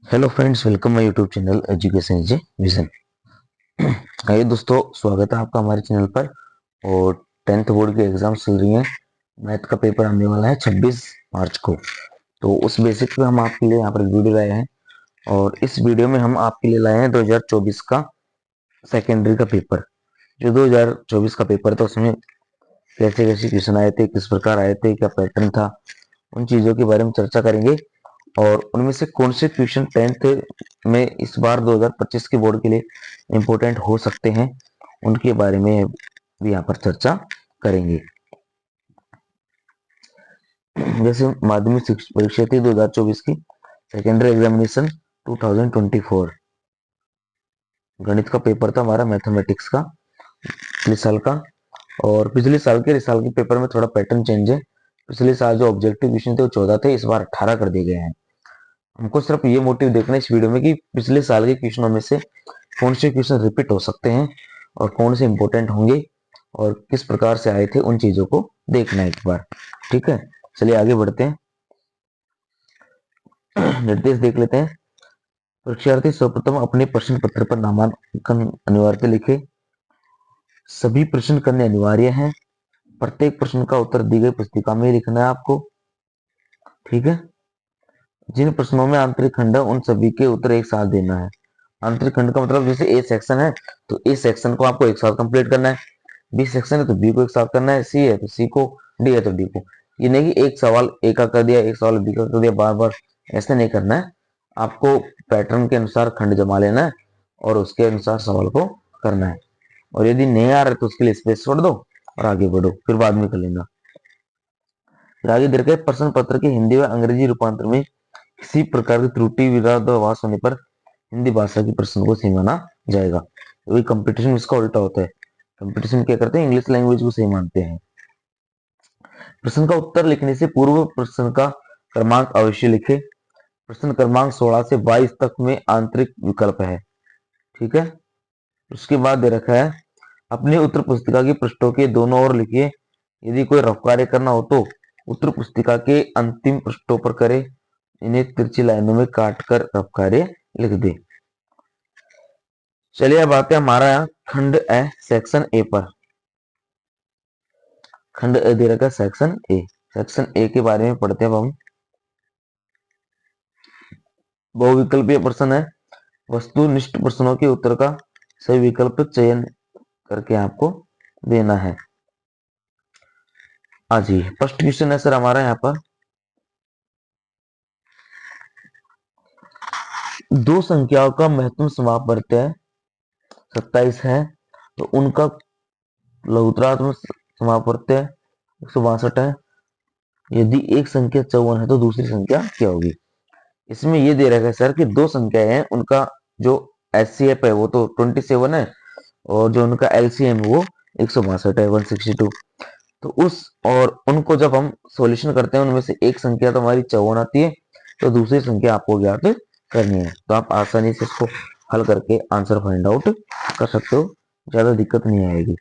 Hello friends, welcome my YouTube channel education is vision. आइए दोस्तों, स्वागत है आपका हमारे चैनल पर। और 10th बोर्ड के एग्जाम चल रही हैं। मैथ का पेपर आने वाला है 26 मार्च को। तो उस बेसिस पे हम आपके लिए यहाँ पर वीडियो लाए हैं। और इस वीडियो में हम आपके लिए लाए हैं 2024 का सेकेंडरी का पेपर। जो 2024 का पेपर था उसमें कैसे कैसे क्वेश्चन आए थे, किस प्रकार आए थे, क्या पैटर्न था, उन चीजों के बारे में चर्चा करेंगे। और उनमें से कौन से क्वेश्चन 10th में इस बार 2025 के बोर्ड के लिए इंपॉर्टेंट हो सकते हैं, उनके बारे में भी यहाँ पर चर्चा करेंगे। जैसे माध्यमिक परीक्षा थी 2024 की, सेकेंडरी एग्जामिनेशन 2024, गणित का पेपर था हमारा, मैथमेटिक्स का पिछले साल का। और पिछले साल के पेपर में थोड़ा पैटर्न चेंज है। पिछले साल जो ऑब्जेक्टिव क्वेश्चन थे वो 14 थे, इस बार 18 कर दिए गए हैं। हमको सिर्फ ये मोटिव देखना है इस वीडियो में कि पिछले साल के क्वेश्चनों में से कौन से क्वेश्चन रिपीट हो सकते हैं और कौन से इंपॉर्टेंट होंगे और किस प्रकार से आए थे, उन चीजों को देखना है एक बार। ठीक है, चलिए आगे बढ़ते हैं। निर्देश देख लेते हैं। परीक्षार्थी सर्वप्रथम अपने प्रश्न पत्र पर नामांकन अनिवार्य लिखे। सभी प्रश्न करने अनिवार्य हैं। प्रत्येक प्रश्न का उत्तर दी गई पुस्तिका में ही लिखना है आपको। ठीक है। जिन प्रश्नों में आंतरिक खंड है उन सभी के उत्तर एक साथ देना है। आंतरिक खंड का मतलब जैसे ए सेक्शन है तो ए सेक्शन को आपको एक साथ कंप्लीट करना है। बी सेक्शन है तो बी को एक साथ करना है। सी है तो सी को, डी है तो डी को। ये नहीं कि एक सवाल ए का कर दिया, एक सवाल बी का कर दिया, बार बार ऐसे नहीं करना है। आपको पैटर्न के अनुसार खंड जमा लेना है और उसके अनुसार सवाल को करना है। और यदि नहीं आ रहा है तो उसके लिए स्पेस छोड़ दो और आगे बढ़ो, फिर बाद में कर लेना। फिर आगे दे रखा है, प्रश्न पत्र के हिंदी व अंग्रेजी रूपांतर में किसी प्रकार की त्रुटि विरोधाभास होने पर हिंदी भाषा की प्रश्न को सही माना जाएगा। वही कंपटीशन इसका उल्टा होता है। कंपटीशन क्या करते हैं, इंग्लिश लैंग्वेज को सही मानते हैं। प्रश्न का उत्तर लिखने से पूर्व प्रश्न का क्रमांक अवश्य लिखे। प्रश्न क्रमांक 16 से 22 तक में आंतरिक विकल्प है। ठीक है। उसके बाद दे रखा है, अपनी उत्तर पुस्तिका की पृष्ठों के दोनों ओर लिखिए। यदि कोई रफ कार्य करना हो तो उत्तर पुस्तिका के अंतिम पृष्ठों पर करे। इन्हें तिरछी लाइनों में काट कर रफ कार्य लिख दे। चलिए अब आते हैं हमारा खंड ए सेक्शन ए पर। खंड ए दे रखा है सेक्शन ए। सेक्शन ए के बारे में पढ़ते हैं अब हम। बहुविकल्पीय प्रश्न है। वस्तुनिष्ठ प्रश्नों के उत्तर का सही विकल्प चयन करके आपको देना है। आज ही फर्स्ट क्वेश्चन है सर हमारा यहाँ पर, दो संख्याओं का महत्तम समापवर्त्य 27 है तो उनका लघुत्तरात्मक समापवर्त्य 162 है। यदि एक संख्या 54 है तो दूसरी संख्या क्या होगी। इसमें ये दे रखा है सर कि दो संख्याएं हैं, उनका जो एचसीएफ है वो तो 27 है और जो उनका एलसीएम है वो 162 है, 162। तो उस और उनको जब हम सॉल्यूशन करते हैं उनमें से एक संख्या तो हमारी 54 आती है, तो दूसरी संख्या आपको ज्ञात करनी है। तो आप आसानी से इसको हल करके आंसर फाइंड आउट कर सकते हो, ज्यादा दिक्कत नहीं आएगी।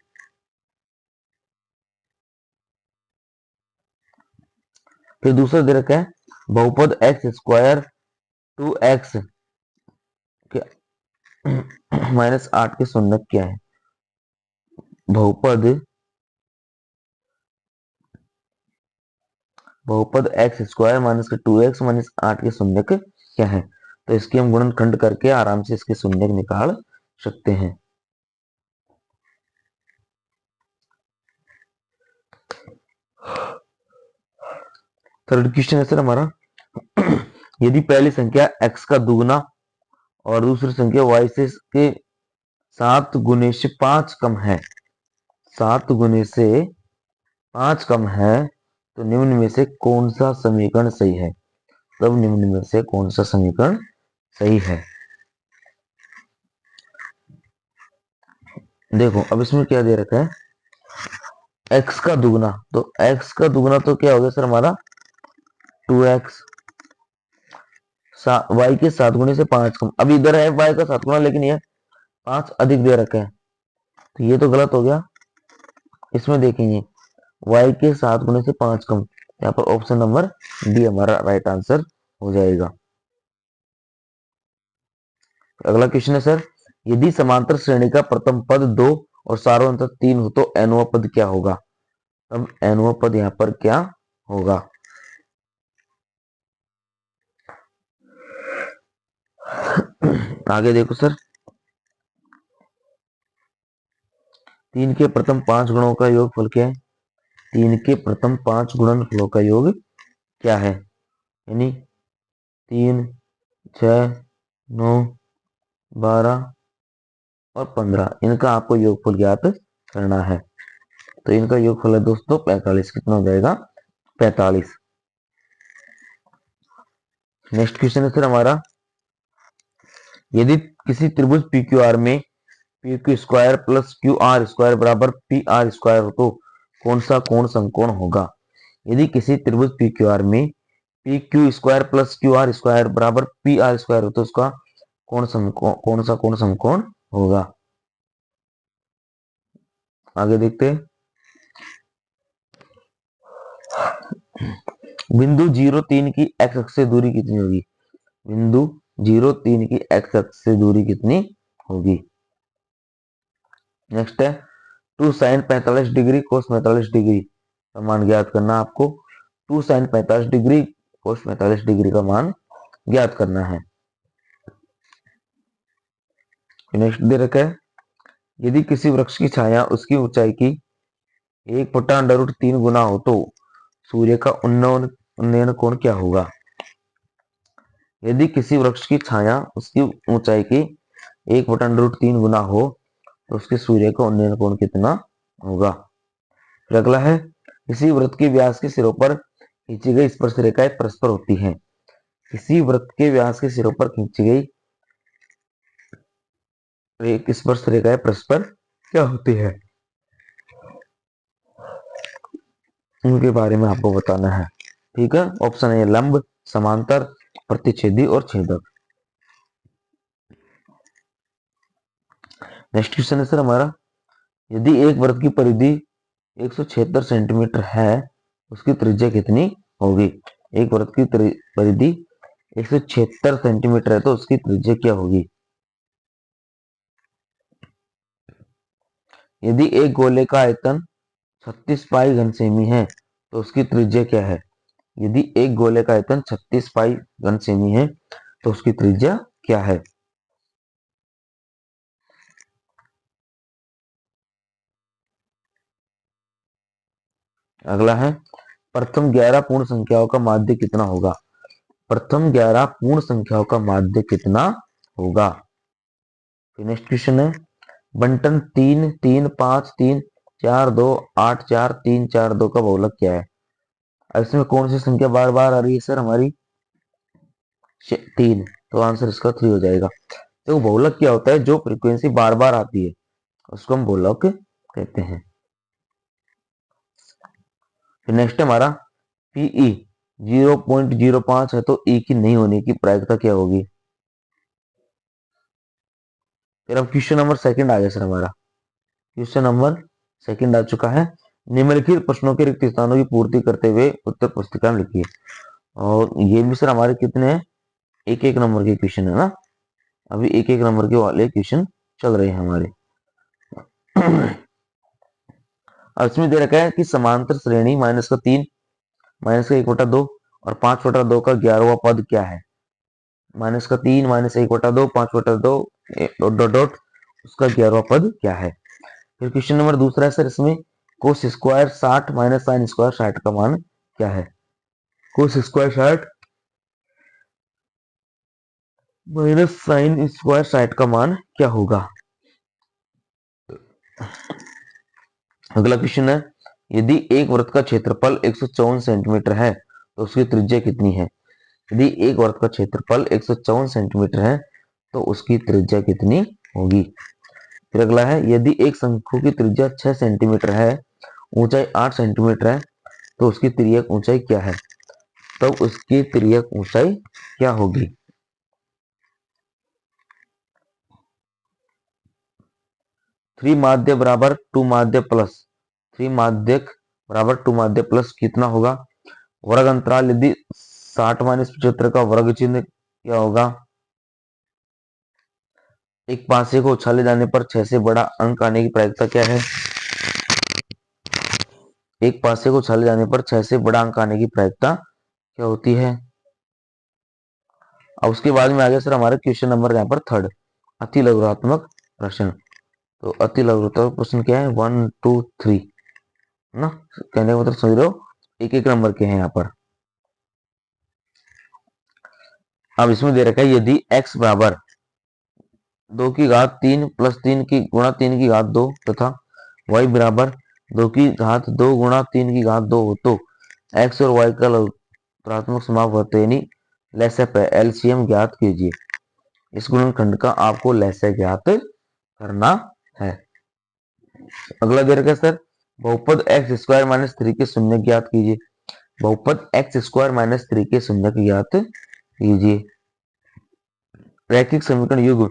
फिर दूसरा दे रखा है, बहुपद एक्स स्क्वायर 2x माइनस 8 के शून्यक क्या है। बहुपद बहुपद एक्स स्क्वायर माइनस के 2x माइनस 8 के शून्यक क्या है। तो इसकी हम गुणनखंड करके आराम से इसके शून्यक निकाल सकते हैं। थर्ड क्वेश्चन है सर हमारा, यदि पहली संख्या x का दुगना और दूसरी संख्या y से के 7 गुने से 5 कम है, 7 गुने से 5 कम है, तो निम्न में से कौन सा समीकरण सही है। तब निम्न में से कौन सा समीकरण सही है। देखो अब इसमें क्या दे रखा है, x का दुगना, तो x का दुगना तो क्या हो गया सर हमारा 2x, y के 7 गुने से 5 कम। अब इधर है y का 7 गुना लेकिन ये 5 अधिक दे रखा है, तो ये तो गलत हो गया। इसमें देखेंगे y के 7 गुने से 5 कम, यहाँ पर ऑप्शन नंबर डी हमारा राइट आंसर हो जाएगा। अगला क्वेश्चन है सर, यदि समांतर श्रेणी का प्रथम पद 2 और सार्वंतर 3 हो तो nवां पद क्या होगा? अब nवां पद यहाँ पर क्या होगा? आगे देखो सर, 3 के प्रथम 5 गुणों का योगफल क्या है? 3 के प्रथम 5 गुणनफलों का योग क्या है? यानी 3, 6, 9, 12 और 15, इनका आपको योगफल ज्ञात करना है। तो इनका योगफल है दोस्तों 45। कितना हो जाएगा? 45। नेक्स्ट क्वेश्चन है सर हमारा, यदि किसी त्रिभुज पी क्यू आर में P Q square plus Q R square बराबर पी आर स्क्वायर हो तो कौन सा कोण समकोण होगा? यदि किसी त्रिभुज पी क्यू आर में P Q square plus Q R square बराबर पी आर स्क्वायर हो तो उसका कौन सा कोण समकोण होगा? आगे देखते हैं। बिंदु 0,3 की एक्स अक्ष से दूरी कितनी होगी? बिंदु 0,3 की एक्स अक्ष से दूरी कितनी होगी? नेक्स्ट है 2 साइन 45 डिग्री कोस 45 डिग्री का मान ज्ञात करना आपको। 2 साइन 45 डिग्री कोस 45 डिग्री का मान ज्ञात करना है। नेक्स्ट दे रखा है, यदि किसी वृक्ष की छाया उसकी ऊंचाई की 1/√3 गुना हो तो सूर्य का उन्नयन कोण क्या होगा? यदि किसी वृक्ष की छाया उसकी ऊंचाई की 1/√3 गुना हो तो उसके सूर्य का उन्नयन कोण कितना होगा? फिर अगला है, किसी वृत्त के व्यास के सिरों पर खींची गई स्पर्श रेखाएं परस्पर होती हैं। किसी वृत्त के व्यास के सिरों पर खींची गई स्पर्श रेखाएं परस्पर क्या होती है? उनके बारे में आपको बताना है। ठीक है, ऑप्शन है लंब, समांतर, प्रतिच्छेदी और छेदक। नेक्स्ट क्वेश्चन है सर हमारा, यदि एक वृत्त की परिधि 176 सेंटीमीटर है उसकी त्रिज्या कितनी होगी? एक वृत्त की परिधि 176 सेंटीमीटर है तो उसकी त्रिज्या क्या होगी? यदि एक गोले का आयतन 36 पाई घन सेमी है तो उसकी त्रिज्या क्या है? यदि एक गोले का आयतन 36 पाई घन सेमी है तो उसकी त्रिज्या क्या है? अगला है, प्रथम 11 पूर्ण संख्याओं का माध्य कितना होगा? प्रथम 11 पूर्ण संख्याओं का माध्य कितना होगा? नेक्स्ट क्वेश्चन है, बंटन 3, 3, 5, 3, 4, 2, 8, 4, 3, 4, 2 का बहुलक क्या है? इसमें कौन सी संख्या बार बार आ रही है सर हमारी? 3, तो आंसर इसका 3 हो जाएगा। तो बहुलक क्या होता है? जो फ्रीक्वेंसी बार बार आती है उसको हम बहुलक कहते हैं। फिर नेक्स्ट हमारा पीई 0.05 है तो ई की नहीं होने की प्रायिकता क्या होगी? फिर अब क्वेश्चन नंबर सेकंड आ गया सर हमारा। क्वेश्चन नंबर सेकंड आ चुका है, निम्नलिखित प्रश्नों के रिक्त स्थानों की पूर्ति करते हुए उत्तर पुस्तिका में लिखिए। और ये भी सर हमारे कितने हैं? एक एक नंबर के क्वेश्चन है ना, अभी एक एक नंबर के वाले क्वेश्चन चल रहे हैं हमारे। अब इसमें दे रखा है कि समांतर श्रेणी -3, -1/2 और 5/2 का 11वां पद क्या है? -3, -1/2, 5/2 डॉट डॉट डॉट, उसका 11वां पद क्या है? फिर क्वेश्चन नंबर दूसरा है सर, इसमें cos square 60 minus sine square 60 का मान क्या है? Cos square 60 minus sine square 60 का मान क्या होगा? अगला क्वेश्चन है, यदि एक वृत्त का क्षेत्रफल 154 सेंटीमीटर है तो उसकी त्रिज्या कितनी है? यदि एक वृत्त का क्षेत्रफल 154 सेंटीमीटर है तो उसकी त्रिज्या कितनी होगी? फिर अगला है, यदि एक शंकु की त्रिज्या 6 सेंटीमीटर है, ऊंचाई 8 सेंटीमीटर है तो उसकी तिर्यक ऊंचाई क्या है? तब उसकी तिर्यक ऊंचाई क्या होगी? थ्री माध्य बराबर टू माध्य प्लस 3 माध्यक बराबर 2 माध्य प्लस कितना होगा? वर्ग अंतराल यदि 60 - 75 का वर्ग चिन्ह क्या होगा? एक पासे को उछाले जाने पर 6 से बड़ा अंक आने की प्रायिकता क्या है? एक पासे को उछाले जाने पर 6 से बड़ा अंक आने की प्रायिकता क्या होती है? अब उसके बाद में आ गया सर हमारा क्वेश्चन नंबर यहाँ पर 3 अति लघुत्तमात्मक प्रश्न। तो अति लघुत्तमात्मक प्रश्न क्या है? 1 2 3 ना, कहने का मतलब समझ रहे हो, एक एक नंबर के हैं यहाँ पर। अब इसमें दे रखा है यदि x बराबर 2 की घात 3 प्लस 3 की गुणा 3 की घात 2 तथा y बराबर 2 की घात 2 गुणा 3 की घात 2 हो तो x और y का लघुत्तमात्मक समापवर्त यानी लसप है, एलसीएम ज्ञात कीजिए। इस गुणनखंड का आपको लसय ज्ञात करना है। अगला दे रखा है सर बहुपद एक्स स्क्वायर माइनस 3 के शून्य ज्ञात कीजिए। बहुपद एक्स स्क्वायर माइनस 3 के शून्य ज्ञात कीजिए। रैखिक समीकरण युग्म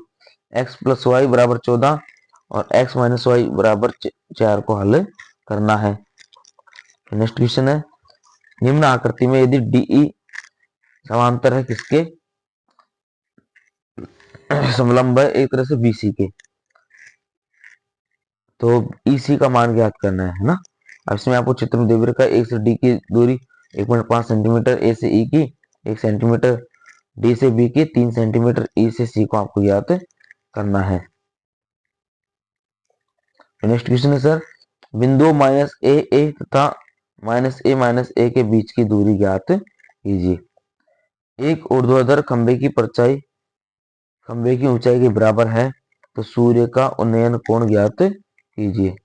x प्लस वाई बराबर 14 और x माइनस वाई बराबर 4 को हल करना है। नेक्स्ट क्वेश्चन है निम्न आकृति में यदि DE समांतर है किसके? समलंब है एक तरह से BC के, तो EC का मान ज्ञात करना है ना। अब इसमें आपको चित्र में दे रखा है एक से D की दूरी 1.5 सेंटीमीटर, A से E की 1 सेंटीमीटर, D से B की 3 सेंटीमीटर, E से C को आपको ज्ञात करना है। नेक्स्ट क्वेश्चन है सर बिंदु माइनस ए तथा माइनस ए के बीच की दूरी ज्ञात कीजिए। एक ऊर्ध्वाधर खंबे की ऊंचाई के बराबर है तो सूर्य का उन्नयन कोण ज्ञात कीजिए।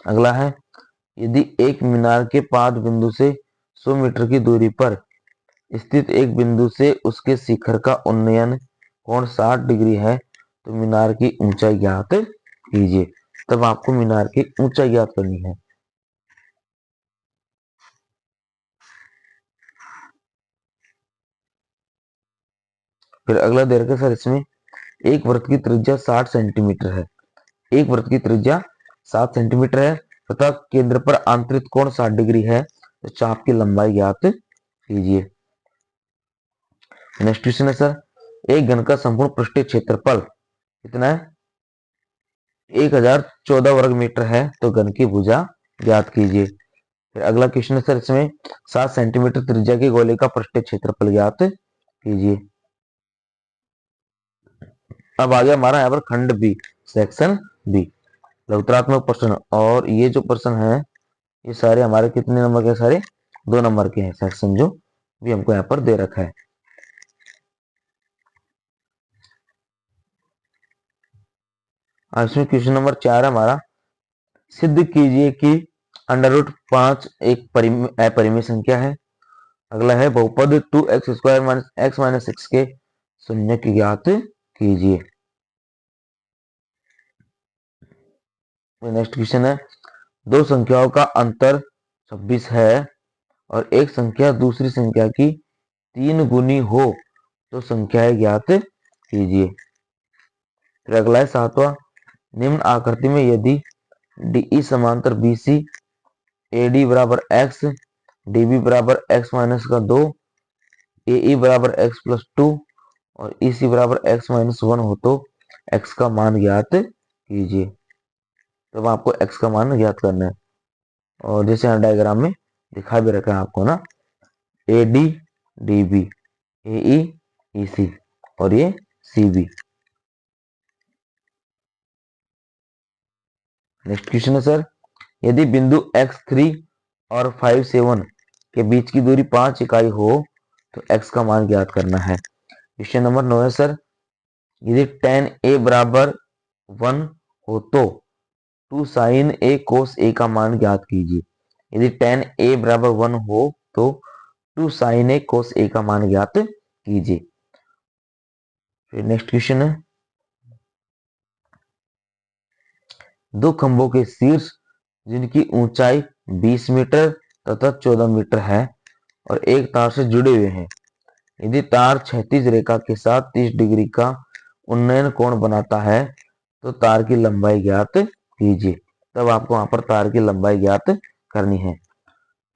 अगला है यदि एक मीनार के पाद बिंदु से 100 मीटर की दूरी पर स्थित एक बिंदु से उसके शिखर का उन्नयन कोण 60 डिग्री है तो मीनार की ऊंचाई ज्ञात कीजिए। तब आपको मीनार की ऊंचाई ज्ञात करनी है। फिर अगला दे रखा है सर इसमें एक वृत्त की त्रिज्या 60 सेंटीमीटर है। एक वृत्त की त्रिज्या 7 सेंटीमीटर है तथा केंद्र पर आंतरिक कोण 60 डिग्री है तो चाप की लंबाई ज्ञात कीजिए। नेक्स्ट क्वेश्चन है सर एक घन का संपूर्ण पृष्ठीय क्षेत्रफल कितना है? 1014 वर्ग मीटर है तो घन की भुजा ज्ञात कीजिए। फिर अगला क्वेश्चन है सर इसमें 7 सेंटीमीटर त्रिज्या के गोले का पृष्ठीय क्षेत्रफल ज्ञात कीजिए। अब आ गया हमारा यहाँ पर खंड बी, सेक्शन बी, लघुत्तमात्मक प्रश्न। और ये जो प्रश्न है ये सारे हमारे कितने नंबर के? सारे 2 नंबर के हैं सेक्शन जो भी हमको यहाँ पर दे रखा है। इसमें क्वेश्चन नंबर 4 हमारा सिद्ध कीजिए कि √5 एक अपरिमेय संख्या है। अगला है बहुपद 2x² माइनस x माइनस 6 के शून्य की ज्ञात कीजिए। नेक्स्ट क्वेश्चन है दो संख्याओं का अंतर 26 है और एक संख्या दूसरी संख्या की 3 गुनी हो तो संख्याएं ज्ञात कीजिए। फिर अगला है 7वां निम्न आकृति में यदि DE समांतर BC, AD बराबर x, DB बराबर x माइनस का 2, AE बराबर x प्लस 2 और EC बराबर x माइनस 1 हो तो x का मान ज्ञात कीजिए। तो आपको x का मान ज्ञात करना है और जैसे यहाँ डायग्राम में दिखा भी रखा है आपको ना, AD DB, AE EC और ये CB। नेक्स्ट क्वेश्चन है सर यदि बिंदु x3 और 5 7 के बीच की दूरी 5 इकाई हो तो x का मान ज्ञात करना है। क्वेश्चन नंबर 9 है सर यदि tan a बराबर 1 हो तो 2 sin a cos a का मान ज्ञात कीजिए। यदि tan a बराबर 1 हो तो 2 sin a cos a का मान ज्ञात कीजिए। फिर नेक्स्ट क्वेश्चन है दो खंभों के शीर्ष जिनकी ऊंचाई 20 मीटर तथा 14 मीटर है और एक तार से जुड़े हुए हैं। यदि तार क्षैतिज रेखा के साथ 30 डिग्री का उन्नयन कोण बनाता है तो तार की लंबाई ज्ञात कीजिए। तब आपको वहां पर तार की लंबाई ज्ञात करनी है।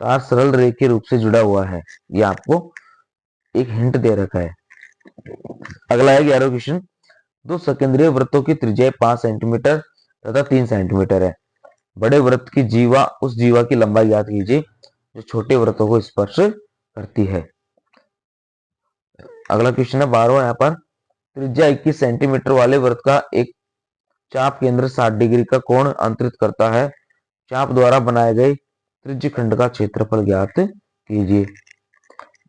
तार सरल रेखीय रूप से जुड़ा हुआ है। ये आपको एक हिंट दे रखा है। अगला है 11वां क्वेश्चन। दो सकेंद्रीय वृत्तों की त्रिज्या 5 सेंटीमीटर तथा 3 सेंटीमीटर है। बड़े वृत्त की जीवा, उस जीवा की लंबाई ज्ञात कीजिए जो छोटे वृत्तों को स्पर्श करती है। अगला क्वेश्चन है 12वां। यहाँ पर त्रिज्या 21 सेंटीमीटर वाले वृत्त का एक चाप केंद्र 60 डिग्री का कोण अंतरित करता है। चाप द्वारा बनाए गए त्रिज्य खंड का क्षेत्रफल ज्ञात कीजिए।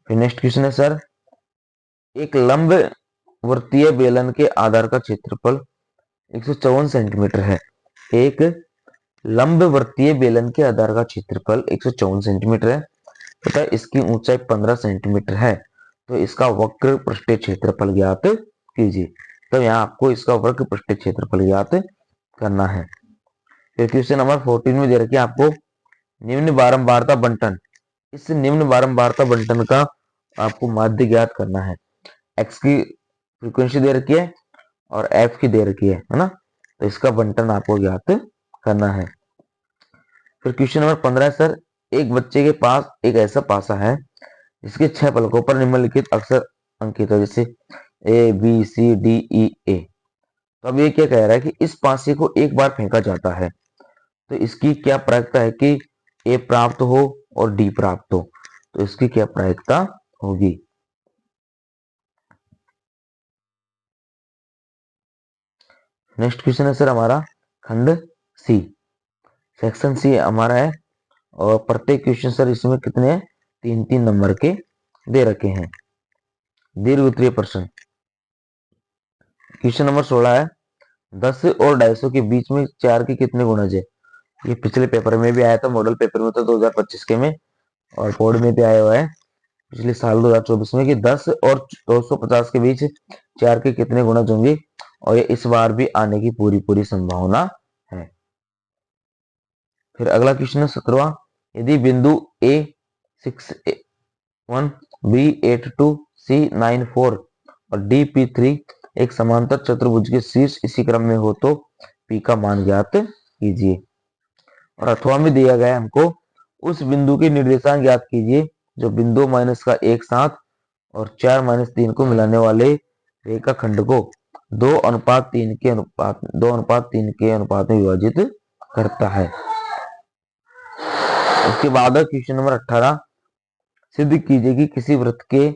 फिर नेक्स्ट क्वेश्चन है सर, एक लंब वृत्तीय बेलन के आधार का क्षेत्रफल 154 सेंटीमीटर है। एक लंब वृत्तीय बेलन के आधार का क्षेत्रफल 154 सेंटीमीटर है तथा इसकी ऊंचाई 15 सेंटीमीटर है। तो इसका वक्र पृष्ठीय क्षेत्रफल ज्ञात कीजिए। तो यहाँ आपको इसका वक्र पृष्ठीय क्षेत्रफल ज्ञात करना है। फिर क्वेश्चन नंबर 14 में दे रखी है आपको निम्न बारंबारता बंटन। इस निम्न बारंबारता बंटन का आपको माध्य ज्ञात करना है। एक्स की फ्रीक्वेंसी दे रखी है और एफ की दे रखी है ना। तो इसका बंटन आपको ज्ञात करना है। फिर क्वेश्चन नंबर 15 सर, एक बच्चे के पास एक ऐसा पासा है जिसके 6 पलकों पर निम्नलिखित अक्षर अंकित है, जैसे A B C D E ए। तो अब ये क्या कह रहा है कि इस पासे को एक बार फेंका जाता है तो इसकी क्या प्रायिकता है कि ए प्राप्त हो और डी प्राप्त हो। तो इसकी क्या प्रायिकता होगी। नेक्स्ट क्वेश्चन है सर हमारा खंड सी, सेक्शन सी हमारा है और प्रत्येक क्वेश्चन सर इसमें कितने हैं, 3-3 नंबर के दे रखे हैं। दीर्घ उत्तरीय प्रश्न क्वेश्चन नंबर 16 है, 10 और 250 के बीच में 4 के कितने गुणज है। ये पिछले पेपर में भी आया था, मॉडल पेपर में था 2025 के में, और बोर्ड में भी आया हुआ है पिछले साल 2024 में कि 10 और 250 के बीच 4 के कितने गुणज होंगे, और ये इस बार भी आने की पूरी संभावना है। फिर अगला क्वेश्चन है 17वां, यदि बिंदु A 6 1 B 8 2 C 9 4 और D P 3 एक समांतर चतुर्भुज के शीर्ष इसी क्रम में हो तो P का मान ज्ञात कीजिए। और अथवा में दिया गया हमको उस बिंदु के निर्देशांक ज्ञात कीजिए जो बिंदु माइनस का 1/7 और 4-3 को मिलाने वाले रेखाखंड को 2:3 के अनुपात में विभाजित करता है। उसके बाद क्वेश्चन नंबर 18, सिद्ध कीजिए कि किसी वृत्त के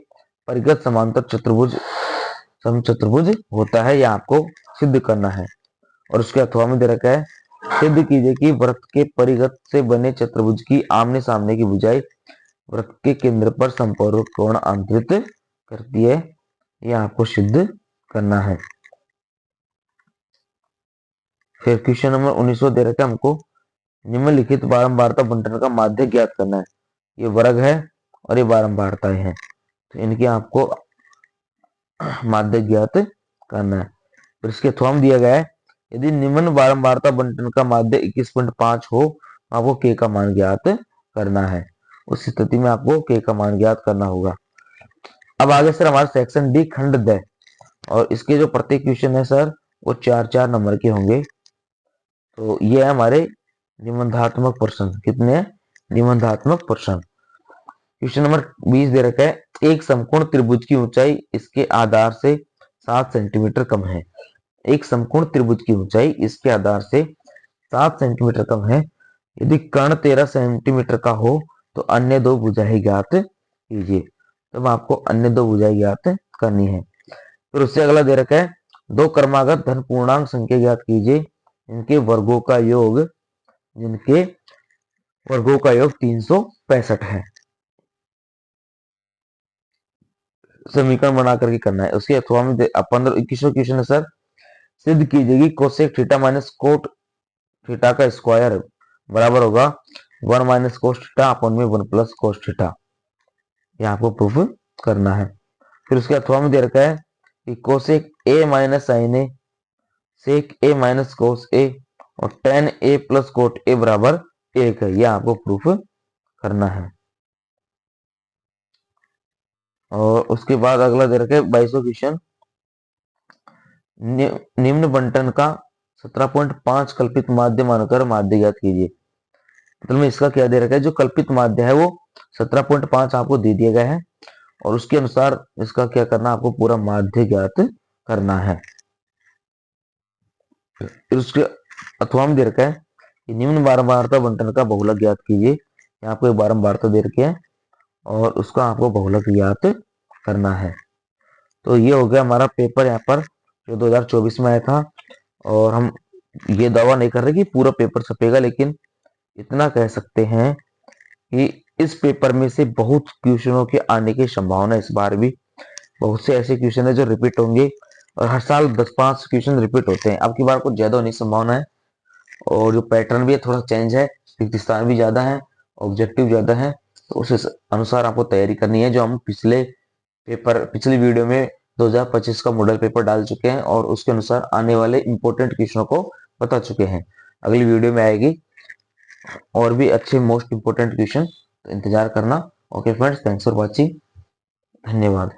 परिगत समांतर चतुर्भुज समचतुर्भुज होता है। यह आपको सिद्ध करना है। और उसके अथवा में दे रखा है, सिद्ध कीजिए कि वृत्त के परिगत से बने चतुर्भुज की आमने सामने की भुजाएं वृत्त के केंद्र पर संपूरक कोण अंतरित करती है। यह आपको सिद्ध करना है। फिर क्वेश्चन नंबर 19 दे रखा है हमको निम्नलिखित बारंबारता बंटन का माध्य ज्ञात करना है। ये वर्ग है और ये बारंबारताएं हैं, तो इनकी आपको माध्य ज्ञात करना है। फिर इसके अथवा में दिया गया है, यदि निम्न बारंबारता बंटन का माध्य 21.5 हो आपको k का मान ज्ञात करना है। उस स्थिति में आपको k का मान ज्ञात करना होगा। अब आगे सर हमारा सेक्शन डी खंड द, और इसके जो प्रत्येक क्वेश्चन है सर वो 4-4 नंबर के होंगे। तो ये है हमारे निबंधात्मक प्रश्न। कितने हैं, निबंधात्मक प्रश्न। क्वेश्चन नंबर 20 दे रखा है, एक समकोण त्रिभुज की ऊंचाई इसके आधार से 7 सेंटीमीटर कम है। एक समकोण त्रिभुज की ऊंचाई इसके आधार से 7 सेंटीमीटर कम है। यदि कर्ण 13 सेंटीमीटर का हो तो अन्य दो भुजाएं ज्ञात कीजिए। तो आपको अन्य दो भुजाएं ज्ञात करनी है। फिर उससे अगला दे रखा है, दो क्रमागत धन पूर्णांक संख्या ज्ञात कीजिए जिनके वर्गों का योग 365 है। समीकरण बना करके करना है। उसके अथवा में 21वां क्वेश्चन है सर, सिद्ध कीजिए कि cosec theta minus cot theta का स्क्वायर बराबर होगा 1 माइनस कोस थीटा अपन में 1 प्लस कोस थीटा। यह आपको प्रूफ करना है। फिर उसके अथवा में दे रखा है कि cosec A minus sin A sec A minus cos A और tan A plus cot A बराबर 1 है। यह आपको प्रूफ करना है। और उसके बाद अगला दे रखा है 22वां क्वेश्चन, निम्न बंटन का 17.5 कल्पित माध्य मानकर माध्य ज्ञात कीजिए। मतलब में इसका क्या दे रखा है, जो कल्पित माध्य है वो 17.5 आपको दे दिया गया है और उसके अनुसार इसका क्या करना, आपको पूरा माध्य ज्ञात करना है। फिर उसके अथवा में दे रखा है कि निम्न बारंबारता बंटन का बहुलक ज्ञात कीजिए। यहाँ आपको एक बारंबारता दे रखी है और उसका आपको बहुलक ज्ञात करना है। तो ये हो गया हमारा पेपर यहाँ पर जो 2024 में आया था। और हम ये दावा नहीं कर रहे कि पूरा पेपर छपेगा, लेकिन इतना कह सकते हैं कि इस पेपर में से बहुत क्वेश्चनों के आने की संभावना इस बार भी। बहुत से ऐसे क्वेश्चन है जो रिपीट होंगे और हर साल 10-5 क्वेश्चन रिपीट होते हैं। अब की बार कुछ ज्यादा होने की संभावना है और जो पैटर्न भी है थोड़ा चेंज है, रिक्त स्थान भी ज्यादा है, ऑब्जेक्टिव ज्यादा है। तो उस अनुसार आपको तैयारी करनी है। जो हम पिछली वीडियो में 2025 का मॉडल पेपर डाल चुके हैं और उसके अनुसार आने वाले इंपॉर्टेंट क्वेश्चनों को बता चुके हैं। अगली वीडियो में आएगी और भी अच्छे मोस्ट इंपोर्टेंट क्वेश्चन, तो इंतजार करना। Okay friends, thanks for watching, धन्यवाद।